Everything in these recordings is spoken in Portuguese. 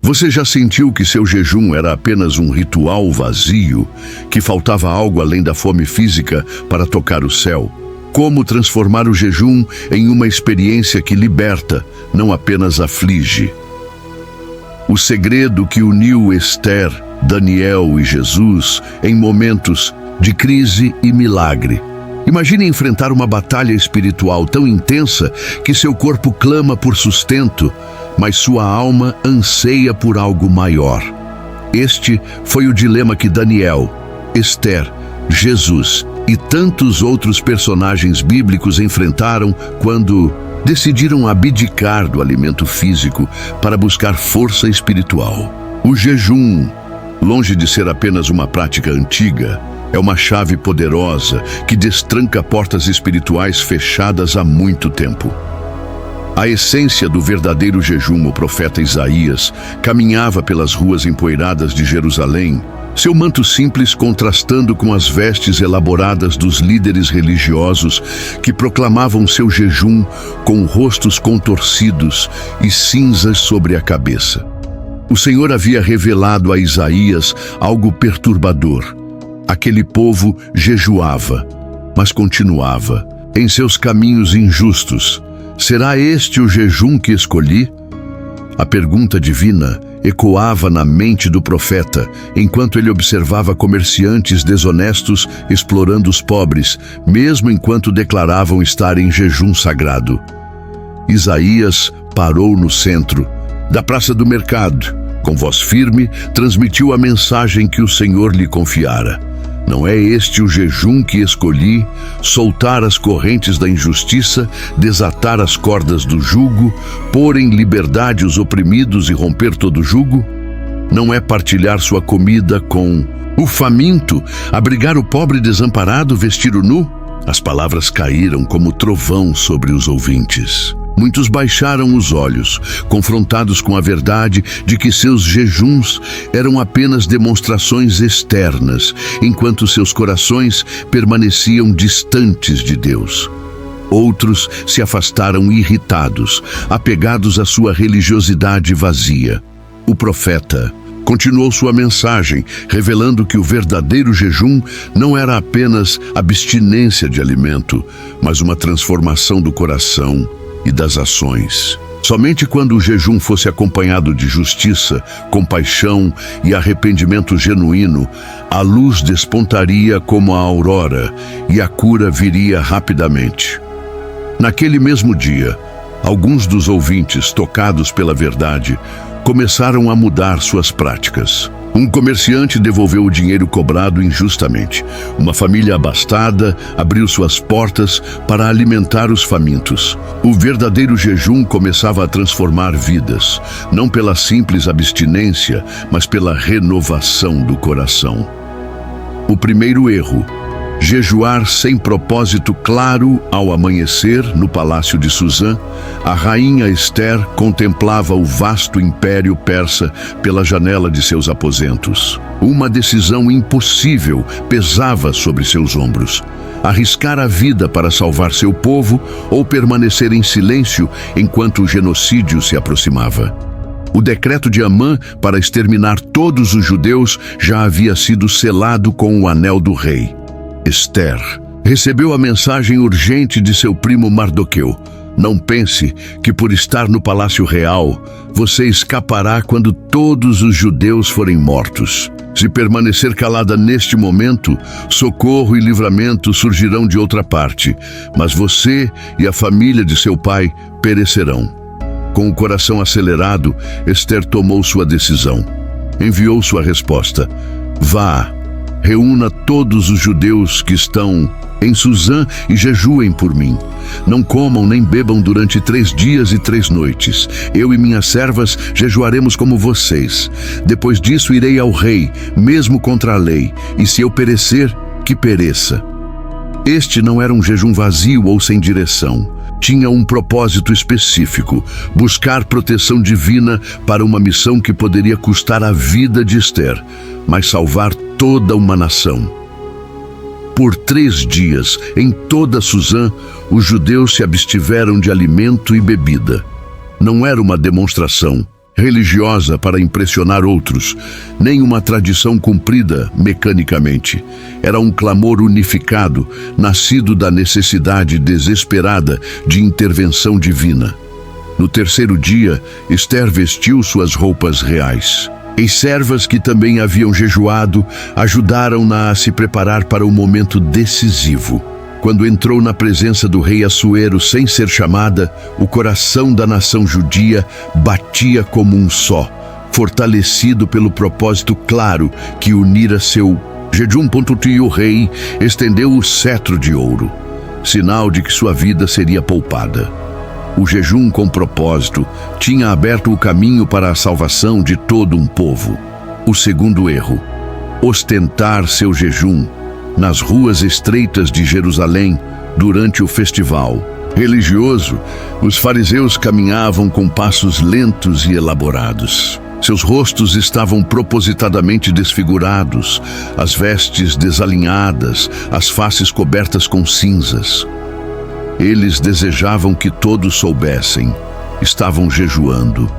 Você já sentiu que seu jejum era apenas um ritual vazio, que faltava algo além da fome física para tocar o céu? Como transformar o jejum em uma experiência que liberta, não apenas aflige? O segredo que uniu Esther, Daniel e Jesus em momentos de crise e milagre. Imagine enfrentar uma batalha espiritual tão intensa que seu corpo clama por sustento, mas sua alma anseia por algo maior. Este foi o dilema que Daniel, Esther, Jesus e tantos outros personagens bíblicos enfrentaram quando decidiram abdicar do alimento físico para buscar força espiritual. O jejum, longe de ser apenas uma prática antiga, é uma chave poderosa que destranca portas espirituais fechadas há muito tempo. A essência do verdadeiro jejum, o profeta Isaías, caminhava pelas ruas empoeiradas de Jerusalém, seu manto simples contrastando com as vestes elaboradas dos líderes religiosos que proclamavam seu jejum com rostos contorcidos e cinzas sobre a cabeça. O Senhor havia revelado a Isaías algo perturbador. Aquele povo jejuava, mas continuava em seus caminhos injustos. Será este o jejum que escolhi? A pergunta divina ecoava na mente do profeta, enquanto ele observava comerciantes desonestos explorando os pobres, mesmo enquanto declaravam estar em jejum sagrado. Isaías parou no centro da praça do mercado. Com voz firme, transmitiu a mensagem que o Senhor lhe confiara. Não é este o jejum que escolhi? Soltar as correntes da injustiça, desatar as cordas do jugo, pôr em liberdade os oprimidos e romper todo jugo? Não é partilhar sua comida com o faminto, abrigar o pobre desamparado, vestir o nu? As palavras caíram como trovão sobre os ouvintes. Muitos baixaram os olhos, confrontados com a verdade de que seus jejuns eram apenas demonstrações externas, enquanto seus corações permaneciam distantes de Deus. Outros se afastaram irritados, apegados à sua religiosidade vazia. O profeta continuou sua mensagem, revelando que o verdadeiro jejum não era apenas abstinência de alimento, mas uma transformação do coração e das ações. Somente quando o jejum fosse acompanhado de justiça, compaixão e arrependimento genuíno, a luz despontaria como a aurora e a cura viria rapidamente. Naquele mesmo dia, alguns dos ouvintes, tocados pela verdade, começaram a mudar suas práticas. Um comerciante devolveu o dinheiro cobrado injustamente. Uma família abastada abriu suas portas para alimentar os famintos. O verdadeiro jejum começava a transformar vidas, não pela simples abstinência, mas pela renovação do coração. O primeiro erro: jejuar sem propósito claro. Ao amanhecer, no palácio de Suzã, a rainha Esther contemplava o vasto império persa pela janela de seus aposentos. Uma decisão impossível pesava sobre seus ombros: arriscar a vida para salvar seu povo ou permanecer em silêncio enquanto o genocídio se aproximava. O decreto de Amã para exterminar todos os judeus já havia sido selado com o anel do rei. Esther recebeu a mensagem urgente de seu primo Mardoqueu: não pense que por estar no palácio real, você escapará quando todos os judeus forem mortos. Se permanecer calada neste momento, socorro e livramento surgirão de outra parte, mas você e a família de seu pai perecerão. Com o coração acelerado, Esther tomou sua decisão. Enviou sua resposta: vá, reúna todos os judeus que estão em Suzã e jejuem por mim. Não comam nem bebam durante 3 dias e 3 noites. Eu e minhas servas jejuaremos como vocês. Depois disso irei ao rei, mesmo contra a lei, e se eu perecer, que pereça. Este não era um jejum vazio ou sem direção. Tinha um propósito específico: buscar proteção divina para uma missão que poderia custar a vida de Esther, mas salvar toda uma nação. Por 3 dias, em toda Suzã, os judeus se abstiveram de alimento e bebida. Não era uma demonstração, religiosa para impressionar outros, nem uma tradição cumprida mecanicamente. Era um clamor unificado, nascido da necessidade desesperada de intervenção divina. No terceiro dia, Esther vestiu suas roupas reais. As servas que também haviam jejuado ajudaram-na a se preparar para o momento decisivo. Quando entrou na presença do rei Assuero sem ser chamada, o coração da nação judia batia como um só, fortalecido pelo propósito claro que unira seu jejum. E o rei estendeu o cetro de ouro, sinal de que sua vida seria poupada. O jejum com propósito tinha aberto o caminho para a salvação de todo um povo. O segundo erro: ostentar seu jejum nas ruas estreitas de Jerusalém durante o festival religioso. Os fariseus caminhavam com passos lentos e elaborados. Seus rostos estavam propositadamente desfigurados, as vestes desalinhadas, as faces cobertas com cinzas. Eles desejavam que todos soubessem: estavam jejuando.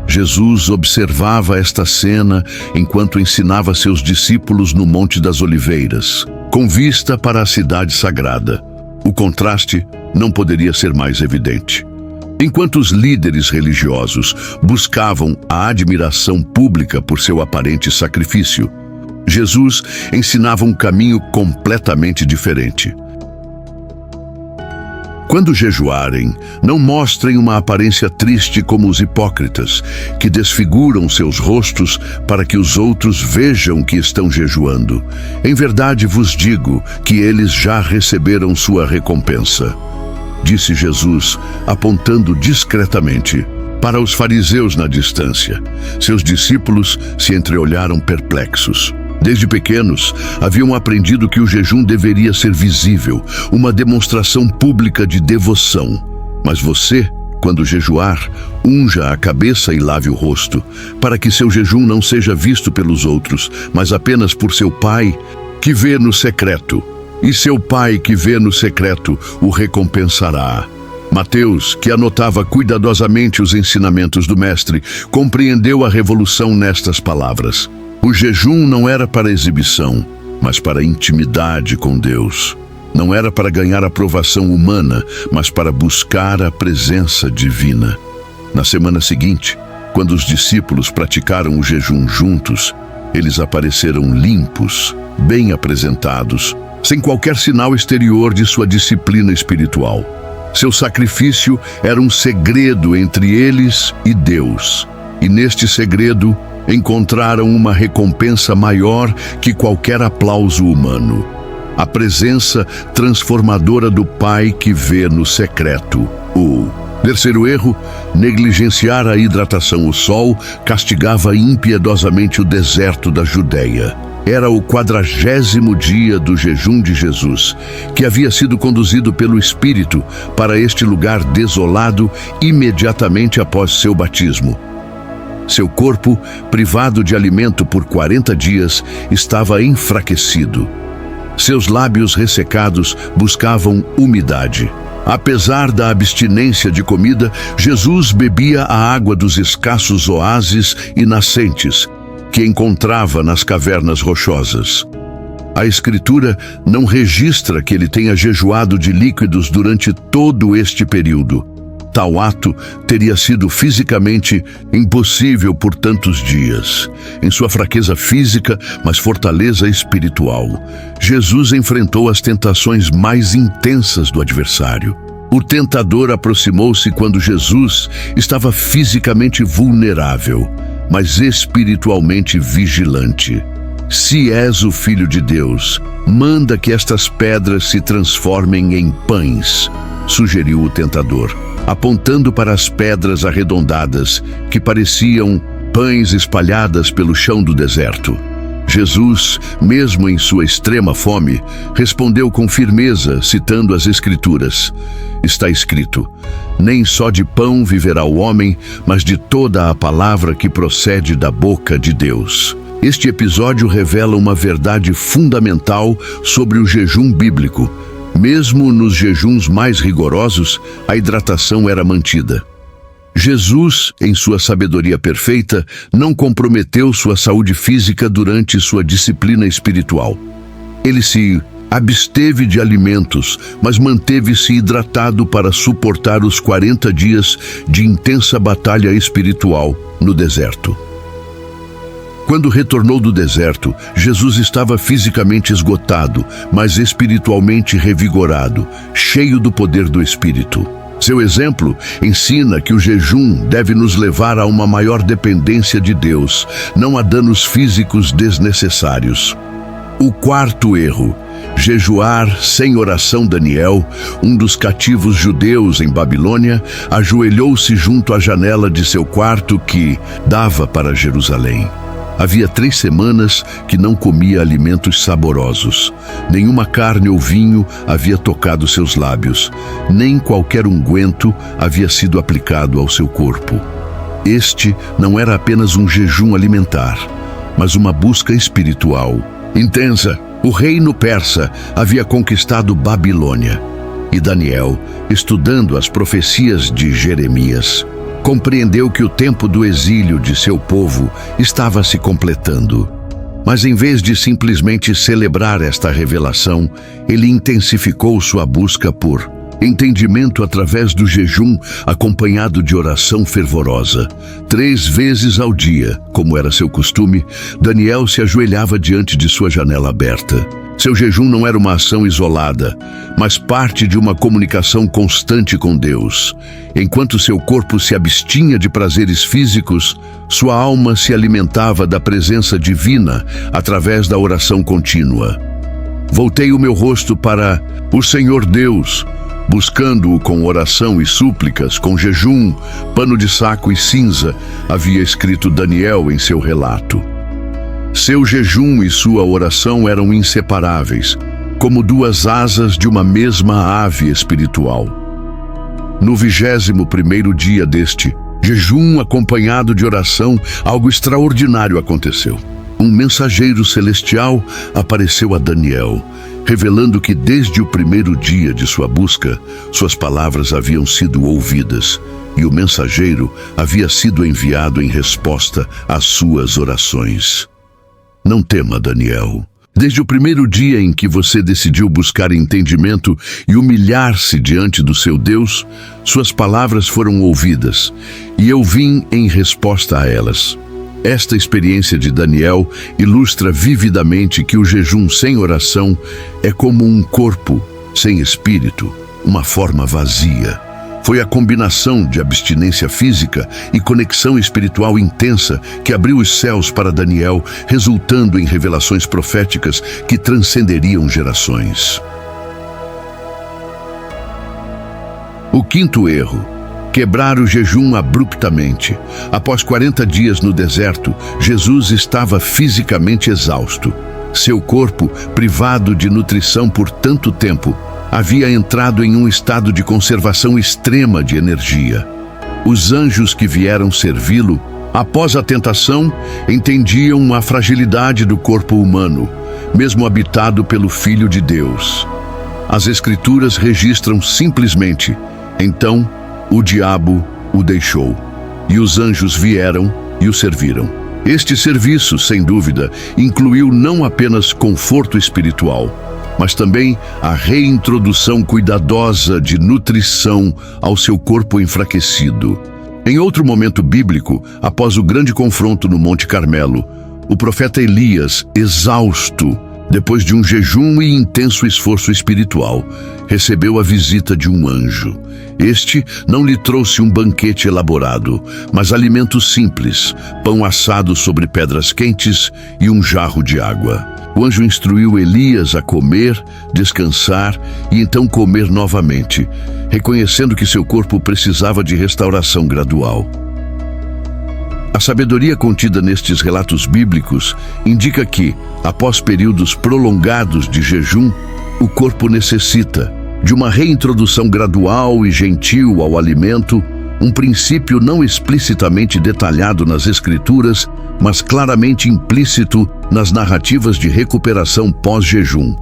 Jesus observava esta cena enquanto ensinava seus discípulos no Monte das Oliveiras, com vista para a cidade sagrada. O contraste não poderia ser mais evidente. Enquanto os líderes religiosos buscavam a admiração pública por seu aparente sacrifício, Jesus ensinava um caminho completamente diferente. Quando jejuarem, não mostrem uma aparência triste como os hipócritas, que desfiguram seus rostos para que os outros vejam que estão jejuando. Em verdade vos digo que eles já receberam sua recompensa, disse Jesus, apontando discretamente para os fariseus na distância. Seus discípulos se entreolharam perplexos. Desde pequenos, haviam aprendido que o jejum deveria ser visível, uma demonstração pública de devoção. Mas você, quando jejuar, unja a cabeça e lave o rosto, para que seu jejum não seja visto pelos outros, mas apenas por seu Pai, que vê no secreto. E seu Pai, que vê no secreto, o recompensará. Mateus, que anotava cuidadosamente os ensinamentos do Mestre, compreendeu a revolução nestas palavras. O jejum não era para exibição, mas para intimidade com Deus. Não era para ganhar aprovação humana, mas para buscar a presença divina. Na semana seguinte, quando os discípulos praticaram o jejum juntos, eles apareceram limpos, bem apresentados, sem qualquer sinal exterior de sua disciplina espiritual. Seu sacrifício era um segredo entre eles e Deus, e neste segredo encontraram uma recompensa maior que qualquer aplauso humano: a presença transformadora do Pai que vê no secreto. O terceiro erro: negligenciar a hidratação. O sol castigava impiedosamente o deserto da Judéia. Era o 40º dia do jejum de Jesus, que havia sido conduzido pelo Espírito para este lugar desolado imediatamente após seu batismo. Seu corpo, privado de alimento por 40 dias, estava enfraquecido. Seus lábios ressecados buscavam umidade. Apesar da abstinência de comida, Jesus bebia a água dos escassos oásis e nascentes que encontrava nas cavernas rochosas. A Escritura não registra que ele tenha jejuado de líquidos durante todo este período. Tal ato teria sido fisicamente impossível por tantos dias. Em sua fraqueza física, mas fortaleza espiritual, Jesus enfrentou as tentações mais intensas do adversário. O tentador aproximou-se quando Jesus estava fisicamente vulnerável, mas espiritualmente vigilante. Se és o Filho de Deus, manda que estas pedras se transformem em pães, sugeriu o tentador, apontando para as pedras arredondadas que pareciam pães espalhadas pelo chão do deserto. Jesus, mesmo em sua extrema fome, respondeu com firmeza, citando as Escrituras. Está escrito: nem só de pão viverá o homem, mas de toda a palavra que procede da boca de Deus. Este episódio revela uma verdade fundamental sobre o jejum bíblico. Mesmo nos jejuns mais rigorosos, a hidratação era mantida. Jesus, em sua sabedoria perfeita, não comprometeu sua saúde física durante sua disciplina espiritual. Ele se absteve de alimentos, mas manteve-se hidratado para suportar os 40 dias de intensa batalha espiritual no deserto. Quando retornou do deserto, Jesus estava fisicamente esgotado, mas espiritualmente revigorado, cheio do poder do Espírito. Seu exemplo ensina que o jejum deve nos levar a uma maior dependência de Deus, não a danos físicos desnecessários. O quarto erro: jejuar sem oração. Daniel, um dos cativos judeus em Babilônia, ajoelhou-se junto à janela de seu quarto que dava para Jerusalém. Havia 3 semanas que não comia alimentos saborosos. Nenhuma carne ou vinho havia tocado seus lábios, nem qualquer unguento havia sido aplicado ao seu corpo. Este não era apenas um jejum alimentar, mas uma busca espiritual intensa. O reino persa havia conquistado Babilônia, e Daniel, estudando as profecias de Jeremias, compreendeu que o tempo do exílio de seu povo estava se completando. Mas em vez de simplesmente celebrar esta revelação, ele intensificou sua busca por entendimento através do jejum, acompanhado de oração fervorosa. 3 vezes ao dia, como era seu costume, Daniel se ajoelhava diante de sua janela aberta. Seu jejum não era uma ação isolada, mas parte de uma comunicação constante com Deus. Enquanto seu corpo se abstinha de prazeres físicos, sua alma se alimentava da presença divina através da oração contínua. Voltei o meu rosto para o Senhor Deus, buscando-o com oração e súplicas, com jejum, pano de saco e cinza, havia escrito Daniel em seu relato. Seu jejum e sua oração eram inseparáveis, como 2 asas de uma mesma ave espiritual. No 21º dia deste jejum acompanhado de oração, algo extraordinário aconteceu. Um mensageiro celestial apareceu a Daniel, revelando que desde o primeiro dia de sua busca, suas palavras haviam sido ouvidas, e o mensageiro havia sido enviado em resposta às suas orações. Não tema, Daniel. Desde o primeiro dia em que você decidiu buscar entendimento e humilhar-se diante do seu Deus, suas palavras foram ouvidas, e eu vim em resposta a elas. Esta experiência de Daniel ilustra vividamente que o jejum sem oração é como um corpo sem espírito, uma forma vazia. Foi a combinação de abstinência física e conexão espiritual intensa que abriu os céus para Daniel, resultando em revelações proféticas que transcenderiam gerações. O quinto erro: quebrar o jejum abruptamente. Após 40 dias no deserto, Jesus estava fisicamente exausto. Seu corpo, privado de nutrição por tanto tempo, havia entrado em um estado de conservação extrema de energia. Os anjos que vieram servi-lo, após a tentação, entendiam a fragilidade do corpo humano, mesmo habitado pelo Filho de Deus. As Escrituras registram simplesmente: então o diabo o deixou, e os anjos vieram e o serviram. Este serviço, sem dúvida, incluiu não apenas conforto espiritual, mas também a reintrodução cuidadosa de nutrição ao seu corpo enfraquecido. Em outro momento bíblico, após o grande confronto no Monte Carmelo, o profeta Elias, exausto, depois de um jejum e intenso esforço espiritual, recebeu a visita de um anjo. Este não lhe trouxe um banquete elaborado, mas alimentos simples, pão assado sobre pedras quentes e um jarro de água. O anjo instruiu Elias a comer, descansar e então comer novamente, reconhecendo que seu corpo precisava de restauração gradual. A sabedoria contida nestes relatos bíblicos indica que, após períodos prolongados de jejum, o corpo necessita de uma reintrodução gradual e gentil ao alimento, um princípio não explicitamente detalhado nas Escrituras, mas claramente implícito nas narrativas de recuperação pós-jejum.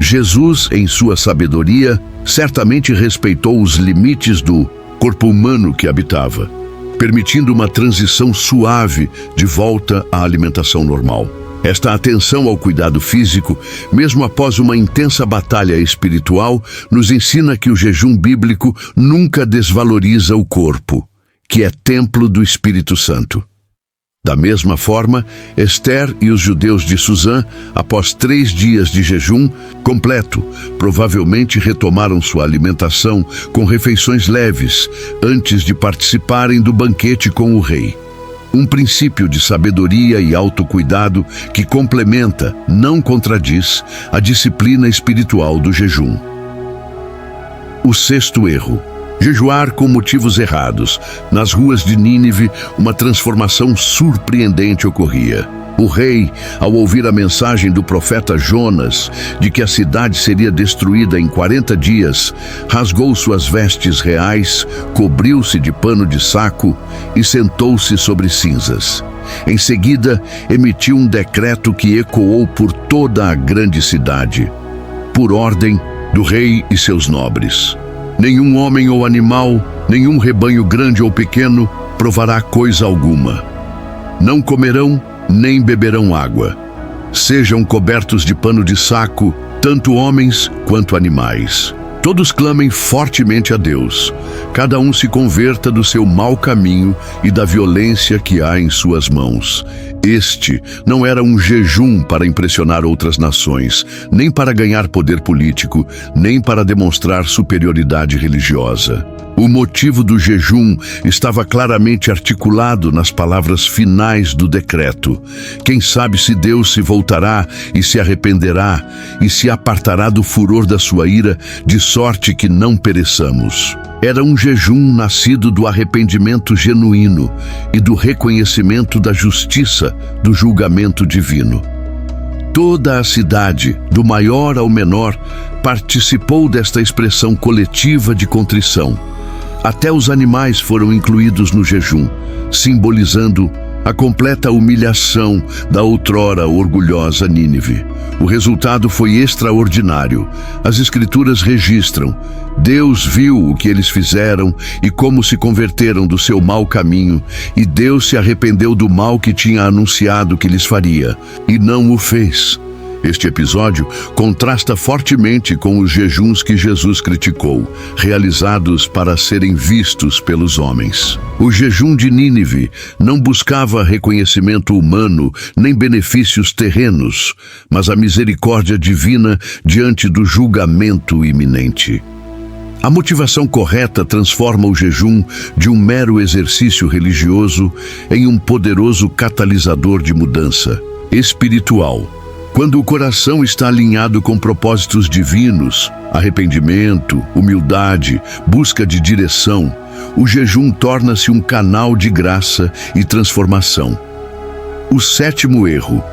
Jesus, em sua sabedoria, certamente respeitou os limites do corpo humano que habitava, permitindo uma transição suave de volta à alimentação normal. Esta atenção ao cuidado físico, mesmo após uma intensa batalha espiritual, nos ensina que o jejum bíblico nunca desvaloriza o corpo, que é templo do Espírito Santo. Da mesma forma, Esther e os judeus de Susã, após 3 dias de jejum completo, provavelmente retomaram sua alimentação com refeições leves antes de participarem do banquete com o rei. Um princípio de sabedoria e autocuidado que complementa, não contradiz, a disciplina espiritual do jejum. O 6º erro: jejuar com motivos errados. Nas ruas de Nínive, uma transformação surpreendente ocorria. O rei, ao ouvir a mensagem do profeta Jonas de que a cidade seria destruída em 40 dias, rasgou suas vestes reais, cobriu-se de pano de saco e sentou-se sobre cinzas. Em seguida, emitiu um decreto que ecoou por toda a grande cidade, por ordem do rei e seus nobres. Nenhum homem ou animal, nenhum rebanho grande ou pequeno provará coisa alguma. Não comerão nem beberão água. Sejam cobertos de pano de saco, tanto homens quanto animais. Todos clamem fortemente a Deus. Cada um se converta do seu mau caminho e da violência que há em suas mãos. Este não era um jejum para impressionar outras nações, nem para ganhar poder político, nem para demonstrar superioridade religiosa. O motivo do jejum estava claramente articulado nas palavras finais do decreto. Quem sabe se Deus se voltará e se arrependerá e se apartará do furor da sua ira, de sorte que não pereçamos. Era um jejum nascido do arrependimento genuíno e do reconhecimento da justiça do julgamento divino. Toda a cidade, do maior ao menor, participou desta expressão coletiva de contrição. Até os animais foram incluídos no jejum, simbolizando a completa humilhação da outrora orgulhosa Nínive. O resultado foi extraordinário. As Escrituras registram: Deus viu o que eles fizeram e como se converteram do seu mau caminho, e Deus se arrependeu do mal que tinha anunciado que lhes faria, e não o fez. Este episódio contrasta fortemente com os jejuns que Jesus criticou, realizados para serem vistos pelos homens. O jejum de Nínive não buscava reconhecimento humano nem benefícios terrenos, mas a misericórdia divina diante do julgamento iminente. A motivação correta transforma o jejum de um mero exercício religioso em um poderoso catalisador de mudança espiritual. Quando o coração está alinhado com propósitos divinos, arrependimento, humildade, busca de direção, o jejum torna-se um canal de graça e transformação. O 7º erro: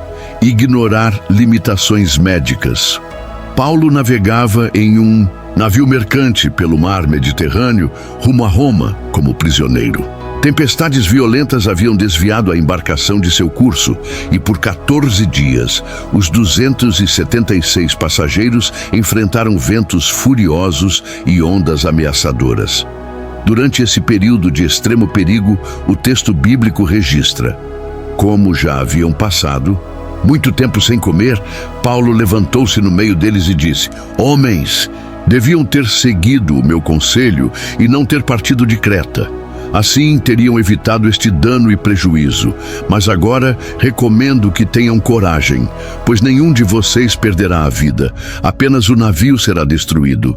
ignorar limitações médicas. Paulo navegava em um navio mercante pelo mar Mediterrâneo rumo a Roma como prisioneiro. Tempestades violentas haviam desviado a embarcação de seu curso e por 14 dias, os 276 passageiros enfrentaram ventos furiosos e ondas ameaçadoras. Durante esse período de extremo perigo, o texto bíblico registra: como já haviam passado muito tempo sem comer, Paulo levantou-se no meio deles e disse: Homens, deviam ter seguido o meu conselho e não ter partido de Creta. Assim teriam evitado este dano e prejuízo. Mas agora recomendo que tenham coragem, pois nenhum de vocês perderá a vida, apenas o navio será destruído.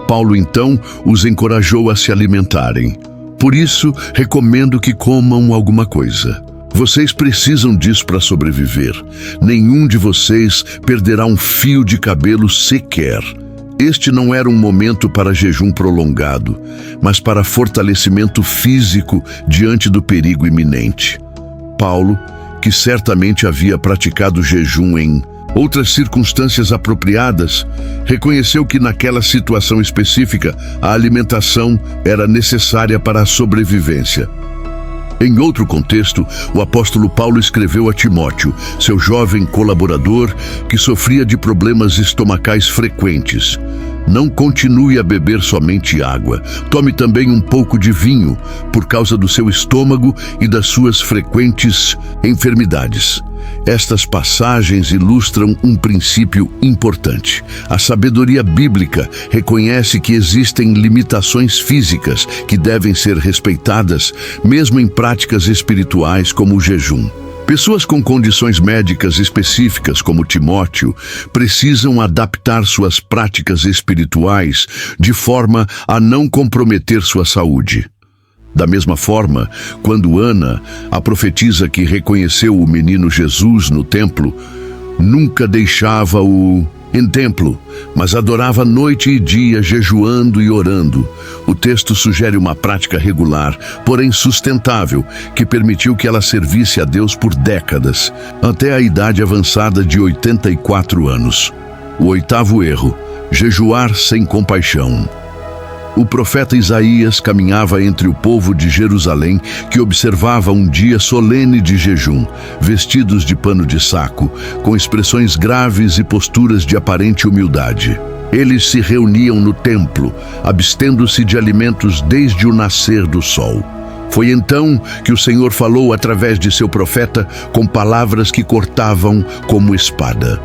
Paulo então os encorajou a se alimentarem. Por isso, recomendo que comam alguma coisa. Vocês precisam disso para sobreviver. Nenhum de vocês perderá um fio de cabelo sequer. Este não era um momento para jejum prolongado, mas para fortalecimento físico diante do perigo iminente. Paulo, que certamente havia praticado jejum em outras circunstâncias apropriadas, reconheceu que naquela situação específica a alimentação era necessária para a sobrevivência. Em outro contexto, o apóstolo Paulo escreveu a Timóteo, seu jovem colaborador, que sofria de problemas estomacais frequentes. Não continue a beber somente água. Tome também um pouco de vinho, por causa do seu estômago e das suas frequentes enfermidades. Estas passagens ilustram um princípio importante. A sabedoria bíblica reconhece que existem limitações físicas que devem ser respeitadas, mesmo em práticas espirituais como o jejum. Pessoas com condições médicas específicas, como Timóteo, precisam adaptar suas práticas espirituais de forma a não comprometer sua saúde. Da mesma forma, quando Ana, a profetisa que reconheceu o menino Jesus no templo, nunca deixava-o em templo, mas adorava noite e dia, jejuando e orando. O texto sugere uma prática regular, porém sustentável, que permitiu que ela servisse a Deus por décadas, até a idade avançada de 84 anos. O oitavo erro: jejuar sem compaixão. O profeta Isaías caminhava entre o povo de Jerusalém, que observava um dia solene de jejum, vestidos de pano de saco, com expressões graves e posturas de aparente humildade. Eles se reuniam no templo, abstendo-se de alimentos desde o nascer do sol. Foi então que o Senhor falou através de seu profeta com palavras que cortavam como espada.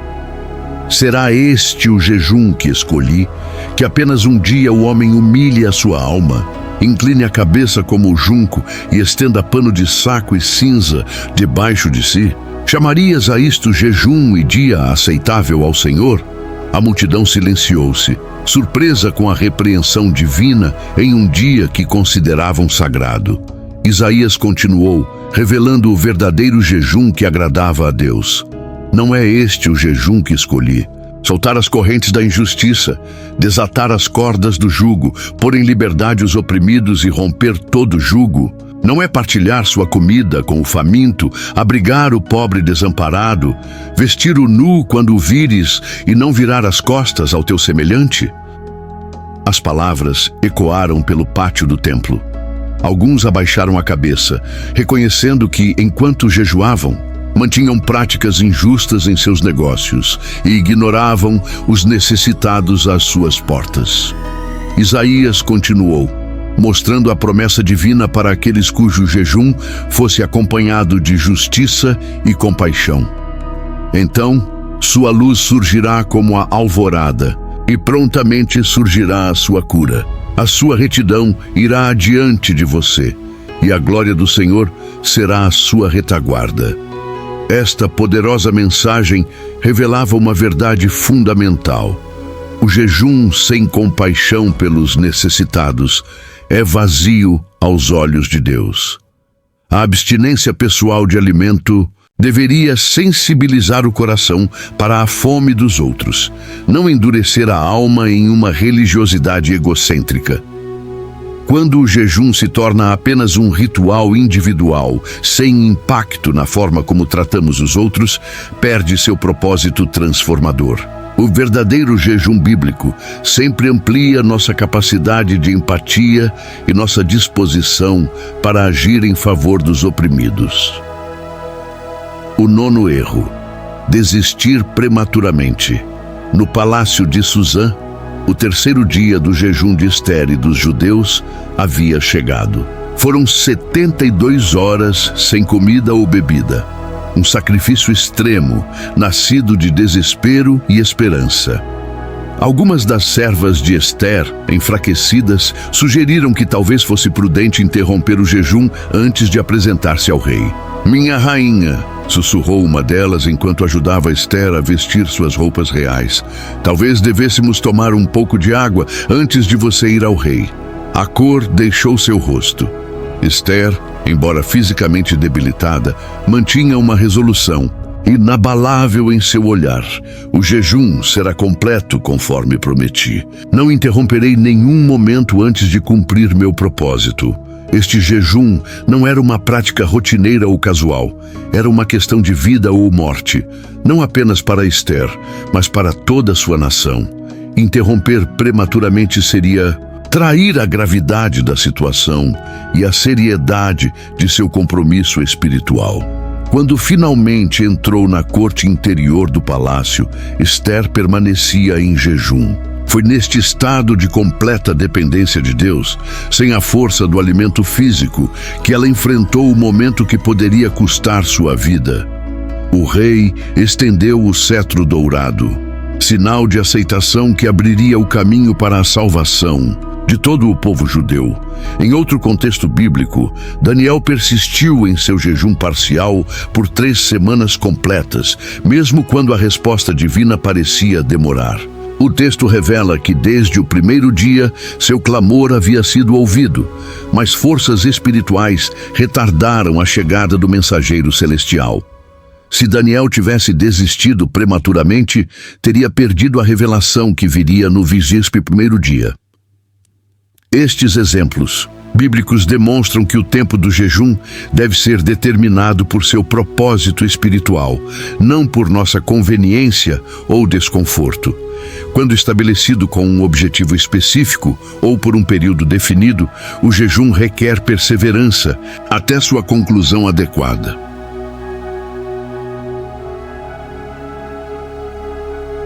Será este o jejum que escolhi, que apenas um dia o homem humilhe a sua alma, incline a cabeça como o junco e estenda pano de saco e cinza debaixo de si? Chamarias a isto jejum e dia aceitável ao Senhor? A multidão silenciou-se, surpresa com a repreensão divina em um dia que consideravam sagrado. Isaías continuou, revelando o verdadeiro jejum que agradava a Deus. Não é este o jejum que escolhi: soltar as correntes da injustiça, desatar as cordas do jugo, pôr em liberdade os oprimidos e romper todo jugo. Não é partilhar sua comida com o faminto, abrigar o pobre desamparado, vestir o nu quando o vires e não virar as costas ao teu semelhante? As palavras ecoaram pelo pátio do templo. Alguns abaixaram a cabeça, reconhecendo que, enquanto jejuavam, mantinham práticas injustas em seus negócios e ignoravam os necessitados às suas portas. Isaías continuou, mostrando a promessa divina para aqueles cujo jejum fosse acompanhado de justiça e compaixão. Então, sua luz surgirá como a alvorada, e prontamente surgirá a sua cura. A sua retidão irá adiante de você, e a glória do Senhor será a sua retaguarda. Esta poderosa mensagem revelava uma verdade fundamental. O jejum sem compaixão pelos necessitados é vazio aos olhos de Deus. A abstinência pessoal de alimento deveria sensibilizar o coração para a fome dos outros, não endurecer a alma em uma religiosidade egocêntrica. Quando o jejum se torna apenas um ritual individual, sem impacto na forma como tratamos os outros, perde seu propósito transformador. O verdadeiro jejum bíblico sempre amplia nossa capacidade de empatia e nossa disposição para agir em favor dos oprimidos. O nono erro: desistir prematuramente. No palácio de Susã, o terceiro dia do jejum de Ester e dos judeus havia chegado. Foram 72 horas sem comida ou bebida. Um sacrifício extremo, nascido de desespero e esperança. Algumas das servas de Ester, enfraquecidas, sugeriram que talvez fosse prudente interromper o jejum antes de apresentar-se ao rei. "Minha rainha", sussurrou uma delas enquanto ajudava Ester a vestir suas roupas reais, "talvez devêssemos tomar um pouco de água antes de você ir ao rei." A cor deixou seu rosto. Ester, embora fisicamente debilitada, mantinha uma resolução, inabalável em seu olhar. "O jejum será completo conforme prometi. Não interromperei nenhum momento antes de cumprir meu propósito." Este jejum não era uma prática rotineira ou casual. Era uma questão de vida ou morte, não apenas para Ester, mas para toda a sua nação. Interromper prematuramente seria trair a gravidade da situação e a seriedade de seu compromisso espiritual. Quando finalmente entrou na corte interior do palácio, Ester permanecia em jejum. Foi neste estado de completa dependência de Deus, sem a força do alimento físico, que ela enfrentou o momento que poderia custar sua vida. O rei estendeu o cetro dourado, sinal de aceitação que abriria o caminho para a salvação de todo o povo judeu. Em outro contexto bíblico, Daniel persistiu em seu jejum parcial por 3 semanas completas, mesmo quando a resposta divina parecia demorar. O texto revela que desde o primeiro dia seu clamor havia sido ouvido, mas forças espirituais retardaram a chegada do mensageiro celestial. Se Daniel tivesse desistido prematuramente, teria perdido a revelação que viria no 21º dia. Estes exemplos bíblicos demonstram que o tempo do jejum deve ser determinado por seu propósito espiritual, não por nossa conveniência ou desconforto. Quando estabelecido com um objetivo específico ou por um período definido, o jejum requer perseverança até sua conclusão adequada.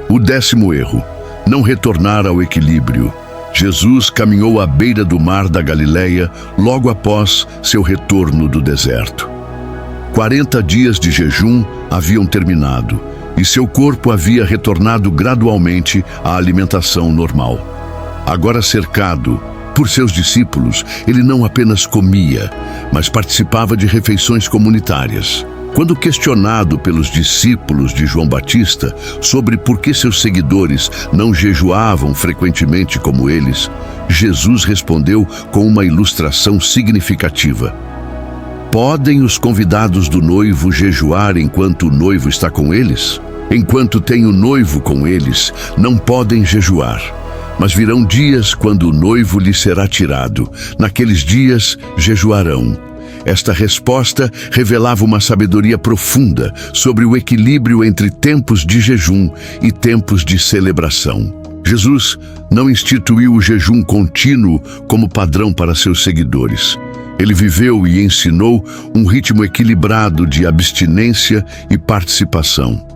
O 10º erro: não retornar ao equilíbrio. Jesus caminhou à beira do mar da Galileia logo após seu retorno do deserto. 40 dias de jejum haviam terminado e seu corpo havia retornado gradualmente à alimentação normal. Agora cercado por seus discípulos, ele não apenas comia, mas participava de refeições comunitárias. Quando questionado pelos discípulos de João Batista sobre por que seus seguidores não jejuavam frequentemente como eles, Jesus respondeu com uma ilustração significativa. Podem os convidados do noivo jejuar enquanto o noivo está com eles? Enquanto tem o noivo com eles, não podem jejuar. Mas virão dias quando o noivo lhes será tirado. Naqueles dias jejuarão. Esta resposta revelava uma sabedoria profunda sobre o equilíbrio entre tempos de jejum e tempos de celebração. Jesus não instituiu o jejum contínuo como padrão para seus seguidores. Ele viveu e ensinou um ritmo equilibrado de abstinência e participação.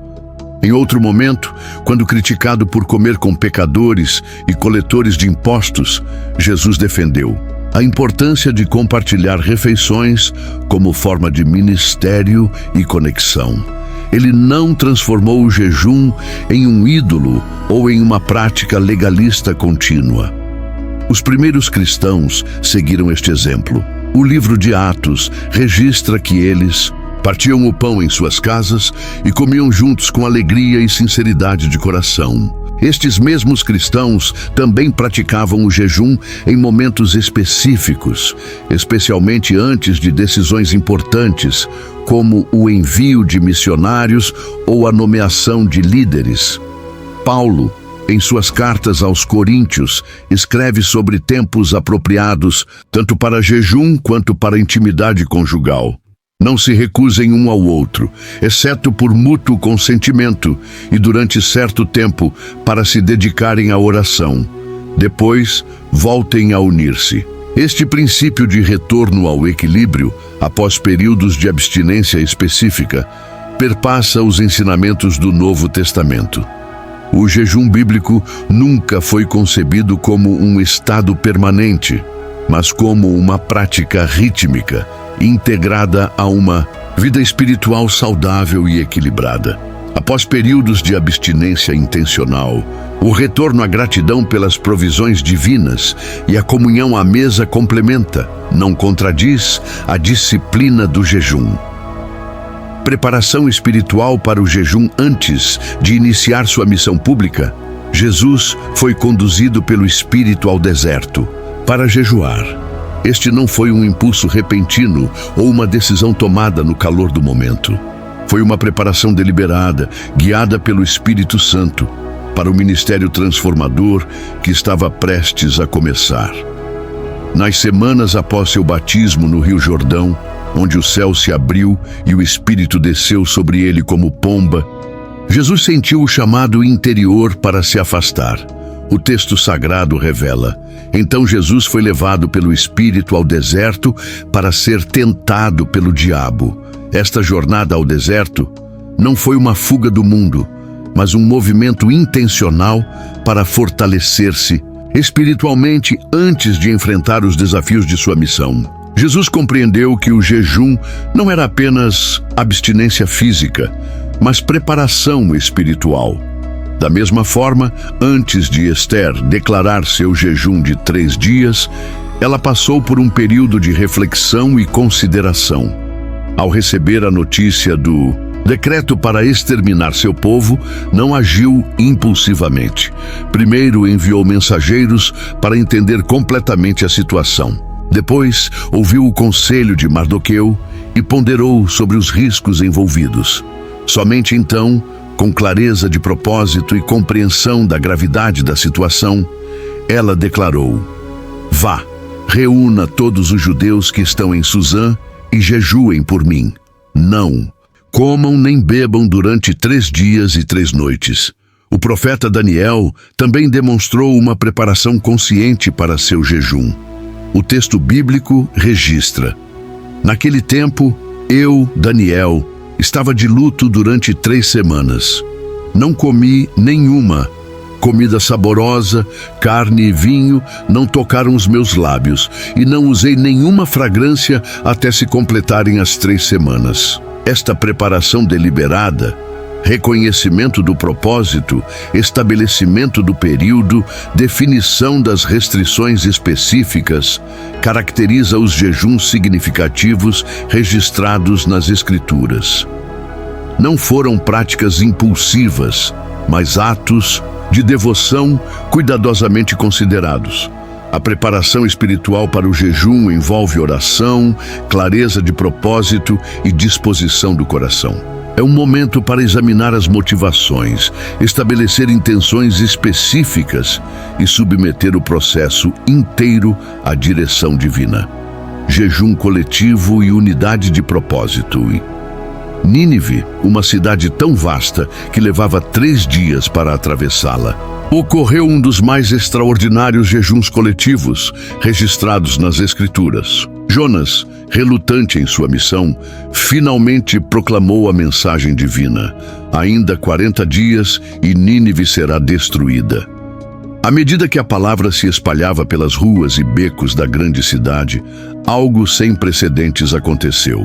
Em outro momento, quando criticado por comer com pecadores e coletores de impostos, Jesus defendeu a importância de compartilhar refeições como forma de ministério e conexão. Ele não transformou o jejum em um ídolo ou em uma prática legalista contínua. Os primeiros cristãos seguiram este exemplo. O livro de Atos registra que eles partiam o pão em suas casas e comiam juntos com alegria e sinceridade de coração. Estes mesmos cristãos também praticavam o jejum em momentos específicos, especialmente antes de decisões importantes, como o envio de missionários ou a nomeação de líderes. Paulo, em suas cartas aos Coríntios, escreve sobre tempos apropriados tanto para jejum quanto para intimidade conjugal. Não se recusem um ao outro, exceto por mútuo consentimento e durante certo tempo para se dedicarem à oração. Depois, voltem a unir-se. Este princípio de retorno ao equilíbrio, após períodos de abstinência específica, perpassa os ensinamentos do Novo Testamento. O jejum bíblico nunca foi concebido como um estado permanente, mas como uma prática rítmica, integrada a uma vida espiritual saudável e equilibrada. Após períodos de abstinência intencional, o retorno à gratidão pelas provisões divinas e a comunhão à mesa complementa, não contradiz, a disciplina do jejum. Preparação espiritual para o jejum antes de iniciar sua missão pública. Jesus foi conduzido pelo Espírito ao deserto para jejuar. Este não foi um impulso repentino ou uma decisão tomada no calor do momento. Foi uma preparação deliberada, guiada pelo Espírito Santo, para o ministério transformador que estava prestes a começar. Nas semanas após seu batismo no Rio Jordão, onde o céu se abriu e o Espírito desceu sobre ele como pomba, Jesus sentiu o chamado interior para se afastar. O texto sagrado revela: então Jesus foi levado pelo Espírito ao deserto para ser tentado pelo diabo. Esta jornada ao deserto não foi uma fuga do mundo. mas um movimento intencional para fortalecer-se espiritualmente antes de enfrentar os desafios de sua missão. Jesus compreendeu que o jejum não era apenas abstinência física, mas preparação espiritual. Da mesma forma, antes de Esther declarar seu jejum de 3 dias, ela passou por um período de reflexão e consideração. Ao receber a notícia do decreto para exterminar seu povo, não agiu impulsivamente. Primeiro enviou mensageiros para entender completamente a situação. Depois, ouviu o conselho de Mardoqueu e ponderou sobre os riscos envolvidos. Somente então, com clareza de propósito e compreensão da gravidade da situação, ela declarou: "Vá, reúna todos os judeus que estão em Suzã e jejuem por mim. Não comam nem bebam durante 3 dias e 3 noites." O profeta Daniel também demonstrou uma preparação consciente para seu jejum. O texto bíblico registra: "Naquele tempo, eu, Daniel, estava de luto durante 3 semanas. Não comi nenhuma comida saborosa, carne e vinho não tocaram os meus lábios, e não usei nenhuma fragrância até se completarem as 3 semanas. Esta preparação deliberada, reconhecimento do propósito, estabelecimento do período, definição das restrições específicas, caracteriza os jejuns significativos registrados nas Escrituras. Não foram práticas impulsivas, mas atos de devoção cuidadosamente considerados. A preparação espiritual para o jejum envolve oração, clareza de propósito e disposição do coração. É um momento para examinar as motivações, estabelecer intenções específicas e submeter o processo inteiro à direção divina. Jejum coletivo e unidade de propósito. Nínive, uma cidade tão vasta que levava 3 dias para atravessá-la, ocorreu um dos mais extraordinários jejuns coletivos registrados nas Escrituras. Jonas, relutante em sua missão, finalmente proclamou a mensagem divina: "Ainda 40 dias e Nínive será destruída." À medida que a palavra se espalhava pelas ruas e becos da grande cidade, algo sem precedentes aconteceu.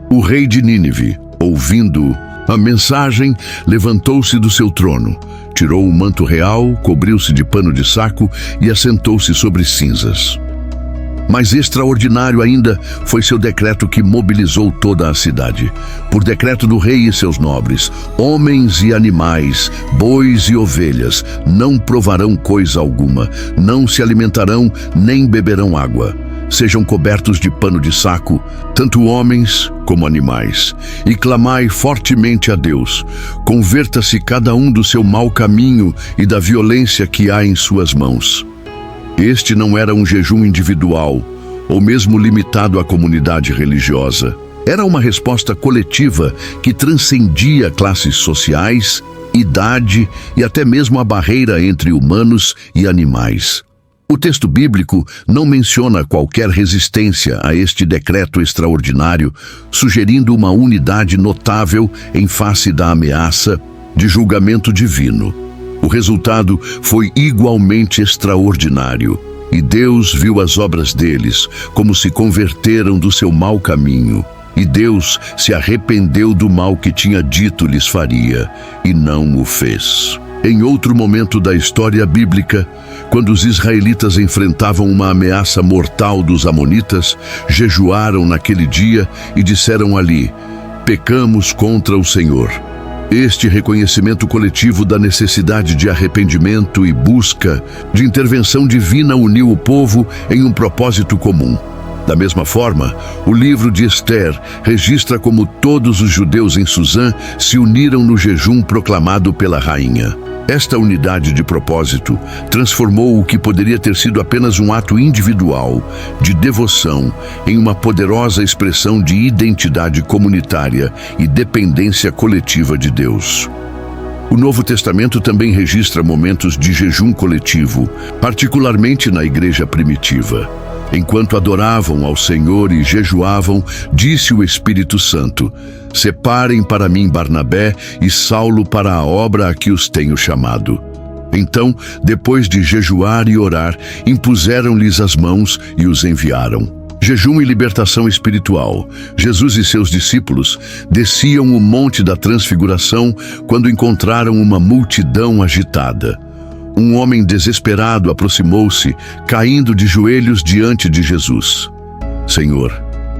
O rei de Nínive, ouvindo a mensagem, levantou-se do seu trono, tirou o manto real, cobriu-se de pano de saco e assentou-se sobre cinzas. Mais extraordinário ainda foi seu decreto que mobilizou toda a cidade. Por decreto do rei e seus nobres, homens e animais, bois e ovelhas, não provarão coisa alguma, não se alimentarão nem beberão água. Sejam cobertos de pano de saco, tanto homens como animais, e clamai fortemente a Deus. Converta-se cada um do seu mau caminho e da violência que há em suas mãos. Este não era um jejum individual, ou mesmo limitado à comunidade religiosa. Era uma resposta coletiva que transcendia classes sociais, idade e até mesmo a barreira entre humanos e animais. O texto bíblico não menciona qualquer resistência a este decreto extraordinário, sugerindo uma unidade notável em face da ameaça de julgamento divino. O resultado foi igualmente extraordinário, e Deus viu as obras deles, como se converteram do seu mau caminho, e Deus se arrependeu do mal que tinha dito lhes faria, e não o fez. Em outro momento da história bíblica, quando os israelitas enfrentavam uma ameaça mortal dos amonitas, jejuaram naquele dia e disseram ali: "Pecamos contra o Senhor." Este reconhecimento coletivo da necessidade de arrependimento e busca de intervenção divina uniu o povo em um propósito comum. Da mesma forma, o livro de Esther registra como todos os judeus em Suzã se uniram no jejum proclamado pela rainha. Esta unidade de propósito transformou o que poderia ter sido apenas um ato individual de devoção em uma poderosa expressão de identidade comunitária e dependência coletiva de Deus. O Novo Testamento também registra momentos de jejum coletivo, particularmente na igreja primitiva. Enquanto adoravam ao Senhor e jejuavam, disse o Espírito Santo: separem para mim Barnabé e Saulo para a obra a que os tenho chamado. Então, depois de jejuar e orar, impuseram-lhes as mãos e os enviaram. Jejum e libertação espiritual. Jesus e seus discípulos desciam o Monte da Transfiguração quando encontraram uma multidão agitada. Um homem desesperado aproximou-se, caindo de joelhos diante de Jesus. Senhor,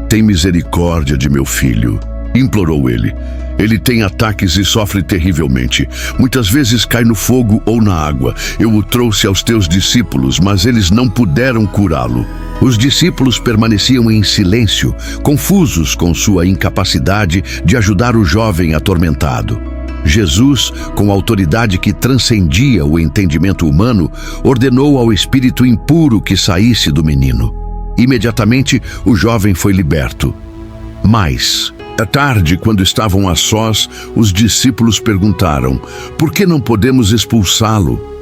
tem misericórdia de meu filho, implorou ele. Ele tem ataques e sofre terrivelmente. Muitas vezes cai no fogo ou na água. Eu o trouxe aos teus discípulos, mas eles não puderam curá-lo. Os discípulos permaneciam em silêncio, confusos com sua incapacidade de ajudar o jovem atormentado. Jesus, com autoridade que transcendia o entendimento humano, ordenou ao espírito impuro que saísse do menino. Imediatamente, o jovem foi liberto. Mas, à tarde, quando estavam a sós, os discípulos perguntaram: por que não podemos expulsá-lo?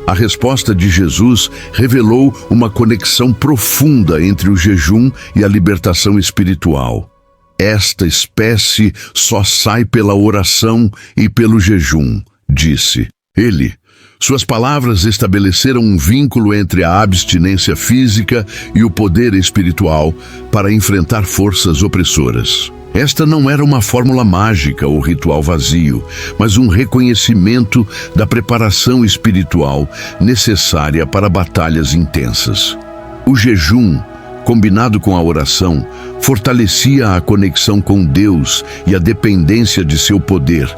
A resposta de Jesus revelou uma conexão profunda entre o jejum e a libertação espiritual. Esta espécie só sai pela oração e pelo jejum, disse ele. Suas palavras estabeleceram um vínculo entre a abstinência física e o poder espiritual para enfrentar forças opressoras. Esta não era uma fórmula mágica ou ritual vazio, mas um reconhecimento da preparação espiritual necessária para batalhas intensas. O jejum, combinado com a oração, fortalecia a conexão com Deus e a dependência de seu poder,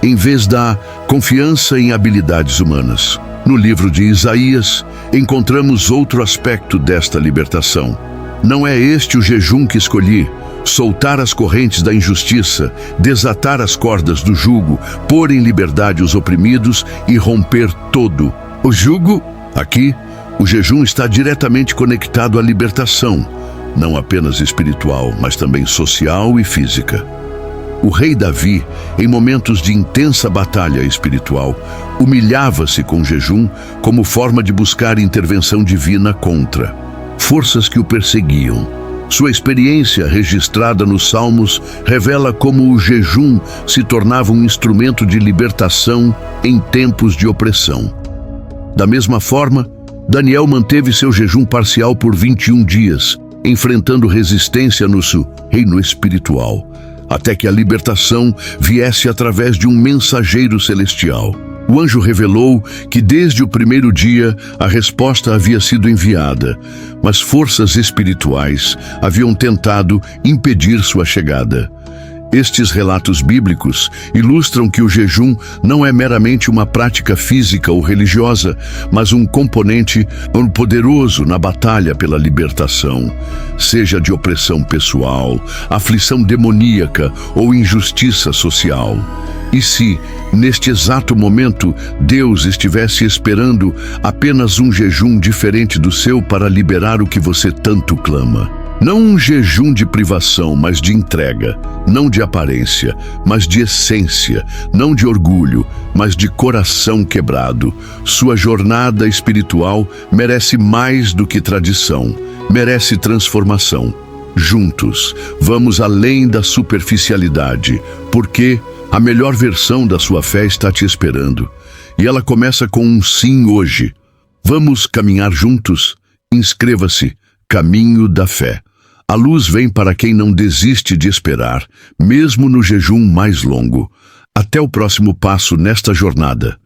em vez da confiança em habilidades humanas. No livro de Isaías, encontramos outro aspecto desta libertação. Não é este o jejum que escolhi: soltar as correntes da injustiça, desatar as cordas do jugo, pôr em liberdade os oprimidos e romper todo o jugo? Aqui, o jejum está diretamente conectado à libertação, não apenas espiritual, mas também social e física. O rei Davi, em momentos de intensa batalha espiritual, humilhava-se com jejum como forma de buscar intervenção divina contra forças que o perseguiam. Sua experiência, registrada nos Salmos, revela como o jejum se tornava um instrumento de libertação em tempos de opressão. Da mesma forma, Daniel manteve seu jejum parcial por 21 dias, enfrentando resistência no reino espiritual, até que a libertação viesse através de um mensageiro celestial. O anjo revelou que desde o primeiro dia a resposta havia sido enviada, mas forças espirituais haviam tentado impedir sua chegada. Estes relatos bíblicos ilustram que o jejum não é meramente uma prática física ou religiosa, mas um componente poderoso na batalha pela libertação, seja de opressão pessoal, aflição demoníaca ou injustiça social. E se, neste exato momento, Deus estivesse esperando apenas um jejum diferente do seu para liberar o que você tanto clama? Não um jejum de privação, mas de entrega. Não de aparência, mas de essência. Não de orgulho, mas de coração quebrado. Sua jornada espiritual merece mais do que tradição. Merece transformação. Juntos, vamos além da superficialidade, porque a melhor versão da sua fé está te esperando. E ela começa com um sim hoje. Vamos caminhar juntos? Inscreva-se. Caminho da Fé. A luz vem para quem não desiste de esperar, mesmo no jejum mais longo. Até o próximo passo nesta jornada.